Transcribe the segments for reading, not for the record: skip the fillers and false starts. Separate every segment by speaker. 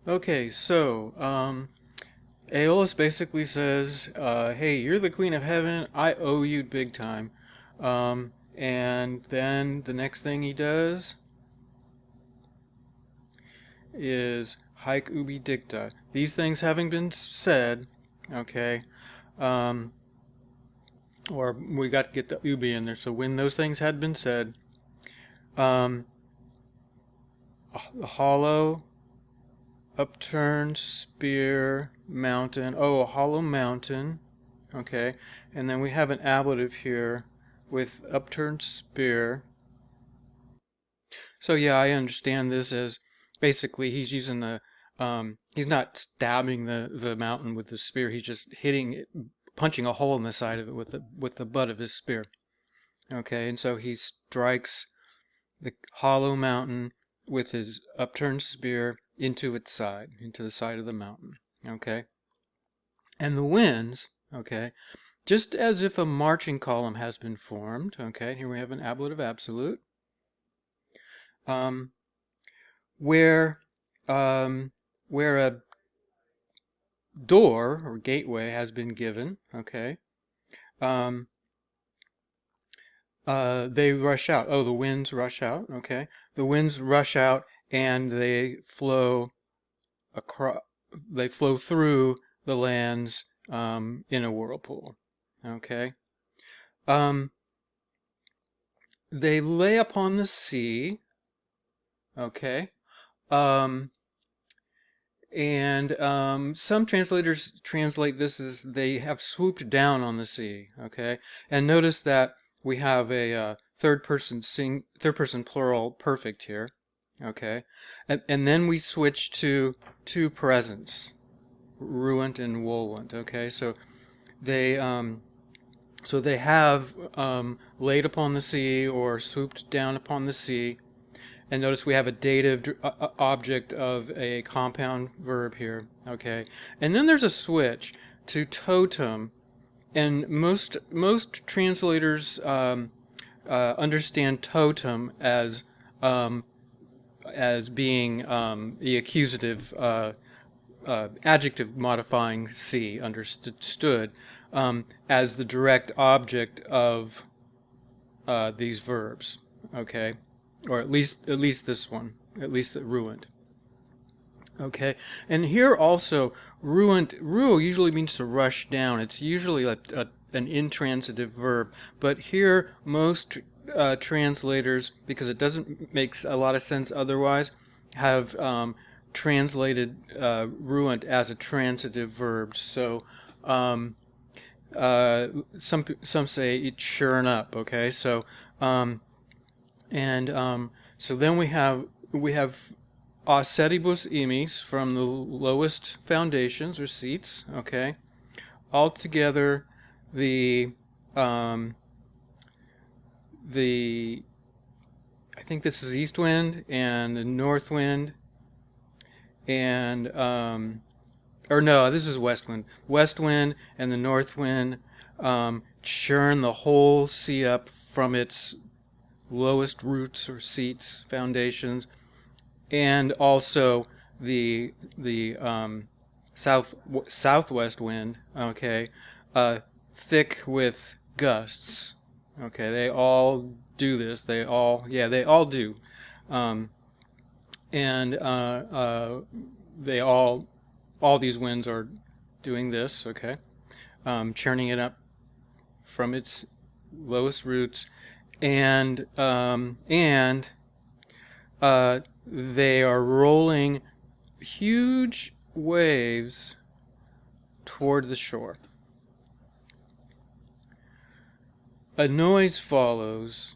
Speaker 1: Okay, so Aeolus basically says, "Hey, you're the queen of heaven. I owe you big time." And then the next thing he does is haec ubi dicta. These things having been said, okay, um, or we got to get the ubi in there. So when those things had been said, um, a hollow, upturned spear, mountain. Oh, a hollow mountain. Okay, and then we have an ablative here with upturned spear. So yeah, I understand this as basically he's using he's not stabbing the mountain with the spear. He's just hitting it, punching a hole in the side of it with the butt of his spear. Okay, and so he strikes the hollow mountain with his upturned spear into its side, into the side of the mountain. Okay, and the winds. Okay, just as if a marching column has been formed. Okay, here we have an ablative absolute. Um, where where a door or gateway has been given, okay, um, they rush out. Oh, the winds rush out, okay. The winds rush out and across, they flow through the lands in a whirlpool, okay. Um, they lay upon the sea, okay. Um, And some translators translate this as they have swooped down on the sea. Okay, and notice that we have a third person plural perfect here. Okay, and then we switch to two presents, ruint and wolunt. Okay, they um, so they have laid upon the sea or swooped down upon the sea. And notice we have a dative object of a compound verb here, okay? And then there's a switch to totem, and most translators understand totem as being the accusative adjective modifying C, understood as the direct object of these verbs, okay? Or at least this one, at least ruined. Okay, and here also ruined. Ruo usually means to rush down. It's usually an intransitive verb, but here most translators, because it doesn't make a lot of sense otherwise, have translated ruined as a transitive verb. So uh, some say it churn up. Okay, um, and so then we have Ausetibus emis from the lowest foundations or seats. Okay, altogether the um, the I think this is east wind and the north wind and or no, this is west wind. West wind and the north wind churn the whole sea up from its lowest roots or seats, foundations, and also the southwest wind. Okay, thick with gusts. Okay, they all do this. They all do, um, and they all these winds are doing this. Okay, churning it up from its lowest roots, and they are rolling huge waves toward the shore. A noise follows,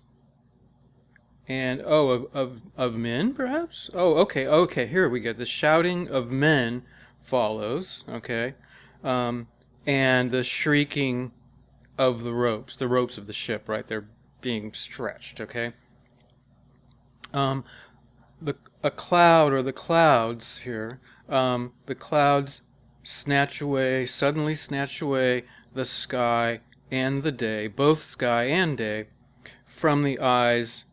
Speaker 1: and of men, perhaps. Oh, okay. Here we go. The shouting of men follows. Okay, um, and the shrieking of the ropes of the ship. Right, they're being stretched. Okay. Um, a cloud or the clouds here, the clouds suddenly snatch away the sky and the day, both sky and day, from the eyes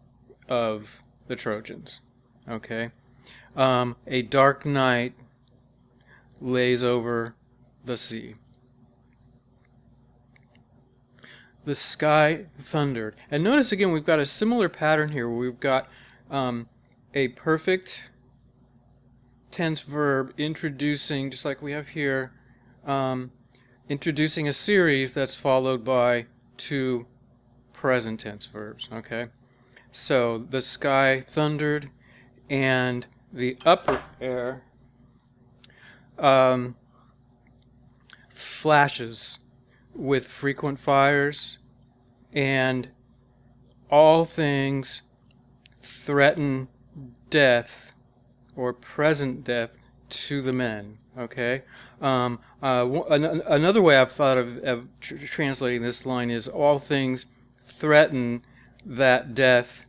Speaker 1: of the Trojans. Okay, a dark night lays over the sea. The sky thundered. And notice again, we've got a similar pattern here where we've got a perfect tense verb introducing, just like we have here, introducing a series that's followed by two present tense verbs. Okay, so the sky thundered, and the upper air flashes with frequent fires, and all things threaten death or present death to the men. Okay. Another way I've thought of translating this line is all things threaten that death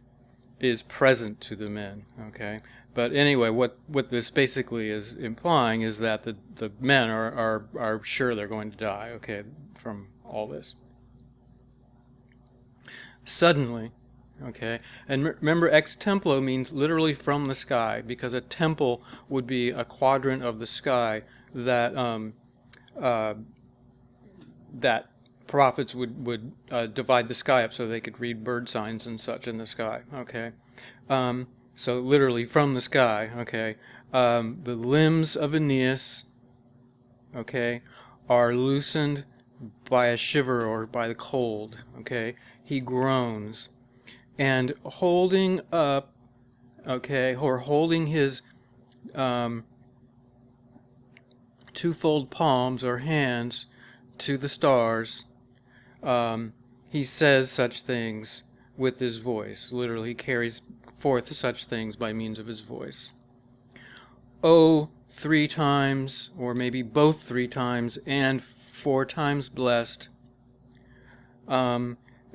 Speaker 1: is present to the men. Okay. But anyway, what this basically is implying is that the men are sure they're going to die. Okay, from all this. Suddenly. Okay, and remember, ex templo means literally from the sky, because a temple would be a quadrant of the sky that that prophets would divide the sky up so they could read bird signs and such in the sky. Okay, so literally from the sky. Okay, the limbs of Aeneas, okay, are loosened by a shiver or by the cold. Okay, he groans. And holding up, okay, or holding his twofold palms or hands to the stars, he says such things with his voice. Literally, he carries forth such things by means of his voice. Oh, 3 times, or maybe both 3 times, and 4 times blessed.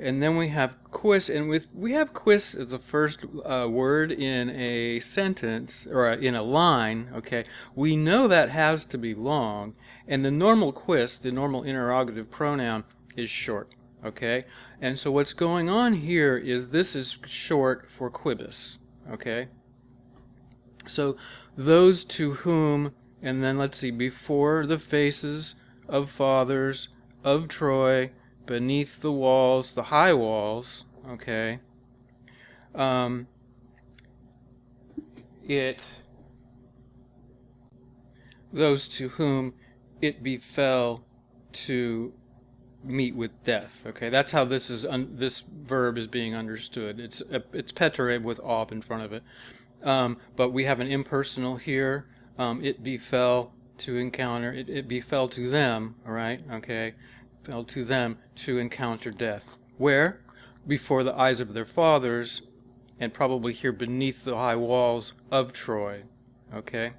Speaker 1: And then we have quis, and we have quis as the first word in a sentence, or in a line, okay, we know that has to be long, and the normal quis, the normal interrogative pronoun, is short, okay? And so what's going on here is this is short for quibus, okay? So those to whom, and then let's see, before the faces of fathers of Troy, beneath the walls, the high walls, okay, those to whom it befell to meet with death. Okay, that's how this is. This verb is being understood. It's petere with ob in front of it, but we have an impersonal here. It befell to encounter. It befell to them. All right. Okay. Fell to them to encounter death. Where? Before the eyes of their fathers, and probably here beneath the high walls of Troy. Okay?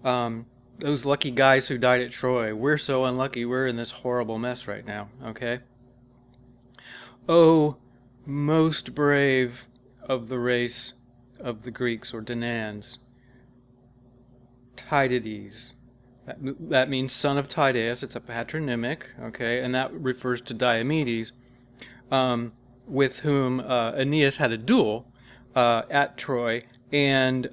Speaker 1: Those lucky guys who died at Troy. We're so unlucky. We're in this horrible mess right now. Okay? Oh, most brave of the race of the Greeks, or Danans, Tydides. That means son of Tydeus. It's a patronymic, okay, and that refers to Diomedes, with whom Aeneas had a duel at Troy, and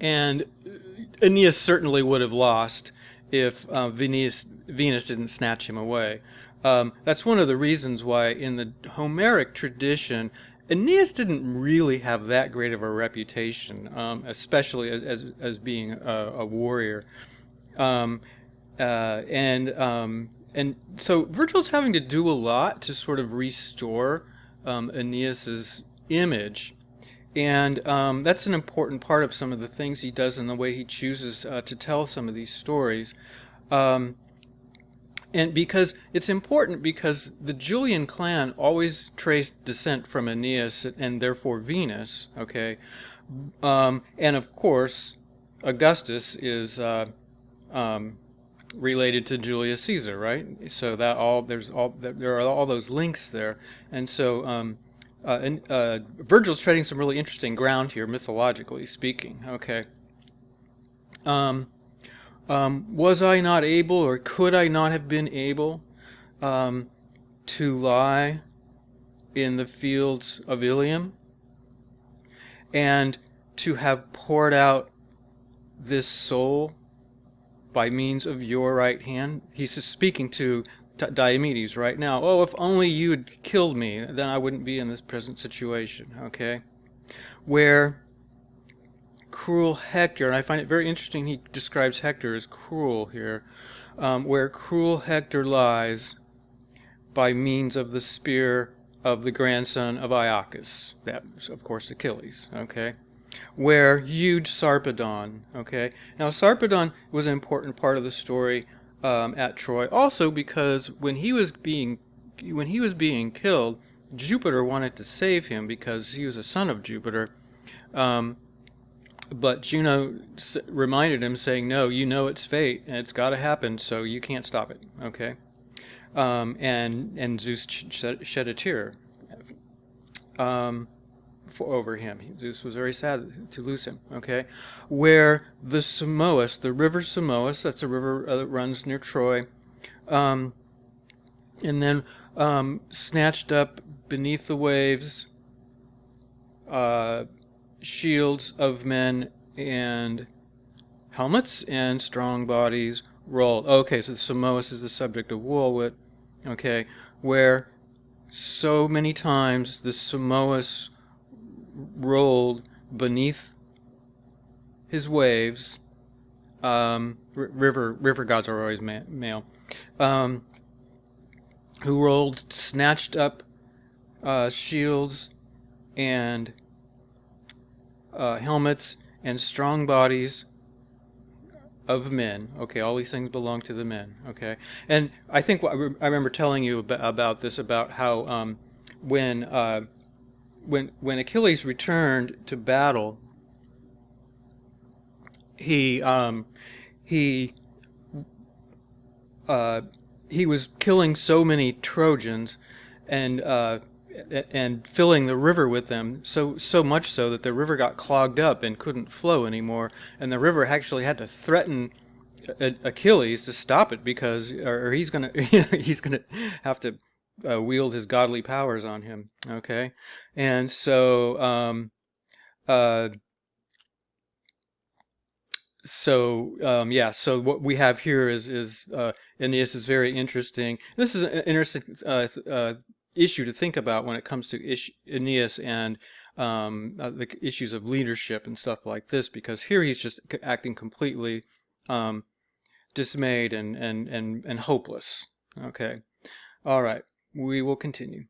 Speaker 1: Aeneas certainly would have lost if Venus didn't snatch him away. That's one of the reasons why in the Homeric tradition, Aeneas didn't really have that great of a reputation, especially as being a warrior, and so Virgil's having to do a lot to sort of restore Aeneas's image, and that's an important part of some of the things he does and the way he chooses to tell some of these stories. And because it's important, because the Julian clan always traced descent from Aeneas and therefore Venus, okay, and of course Augustus is related to Julius Caesar, right? So there are all those links there, and so Virgil's treading some really interesting ground here, mythologically speaking. Okay. Was I not able, or could I not have been able, to lie in the fields of Ilium and to have poured out this soul by means of your right hand. He's speaking to Diomedes right now. Oh, if only you had killed me, then I wouldn't be in this present situation. Okay, where cruel Hector, and I find it very interesting he describes Hector as cruel here, where cruel Hector lies by means of the spear of the grandson of Iacchus, that is, of course, Achilles, okay? Where huge Sarpedon, okay? Now, Sarpedon was an important part of the story at Troy, also because when he was being killed, Jupiter wanted to save him because he was a son of Jupiter. But Juno reminded him, saying, "No, you know it's fate, and it's got to happen, so you can't stop it." Okay, and Zeus shed a tear over him. Zeus was very sad to lose him. Okay, where the Simois, the river Simois, that's a river that runs near Troy, and then snatched up beneath the waves. Shields of men and helmets and strong bodies rolled. Okay, so the Simois is the subject of Woolwit. Okay, where so many times the Simois rolled beneath his waves. River gods are always male. Who rolled, snatched up shields and helmets and strong bodies of men. Okay, all these things belong to the men. Okay, and I think I remember telling you about this, about how when Achilles returned to battle, he was killing so many Trojans, and filling the river with them, so much so that the river got clogged up and couldn't flow anymore, and the river actually had to threaten Achilles to stop it, because or he's gonna he's gonna have to wield his godly powers on him. Okay, and so yeah, so what we have here is Aeneas is very interesting. This is an interesting issue to think about when it comes to Aeneas and the issues of leadership and stuff like this, because here he's just acting completely dismayed and hopeless. Okay, all right, we will continue.